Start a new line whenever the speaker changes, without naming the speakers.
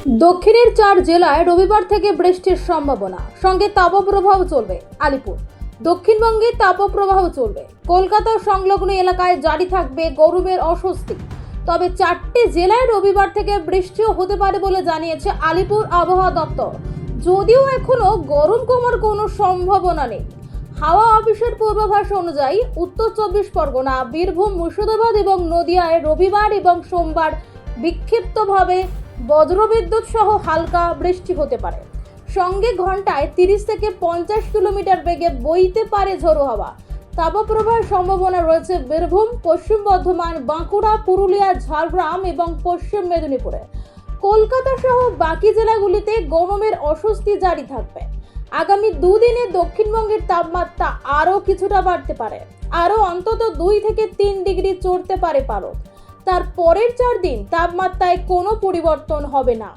দক্ষিণের 4 জেলায় রবিবার থেকে বৃষ্টির সম্ভাবনা, সঙ্গে তাপপ্রবাহ চলবে। আলিপুর দক্ষিণবঙ্গে তাপপ্রবাহ চলবে। কলকাতা সংলগ্ন এলাকায় জারি থাকবে গরমের অস্বস্তি। তবে 4টি জেলায় রবিবার থেকে বৃষ্টিও হতে পারে বলে জানিয়েছে আলিপুর আবহাওয়া দপ্তর। যদিও এখনো গরম কমার কোনো সম্ভাবনা নেই। হাওয়া অফিসের পূর্বাভাস অনুযায়ী উত্তর 24 পরগনা, বীরভূম, মুর্শিদাবাদ এবং নদিয়ায় রবিবার এবং সোমবার বিক্ষিপ্তভাবে বজ্রবিদ্যুৎ সহ হালকা বৃষ্টি হতে পারে। সঙ্গে ঘন্টায় 30 থেকে 50 কিলোমিটার বেগে বইতে পারে ঝোড়ো হাওয়া। তাপপ্রবাহের সম্ভাবনা রয়েছে বীরভূম, পশ্চিম বর্ধমান, বাঁকুড়া, পুরুলিয়া, ঝাড়গ্রাম এবং পশ্চিম মেদিনীপুরে। কলকাতা সহ বাকি জেলাগুলিতে গরমের অস্বস্তি জারি থাকবে। আগামী দুদিনে দক্ষিণবঙ্গের তাপমাত্রা আরও কিছুটা বাড়তে পারে। আরও অন্তত 2 থেকে 3 ডিগ্রি চড়তে পারে পারদ। তার পরের 4 দিন তাপমাত্রায় কোনো পরিবর্তন হবে না।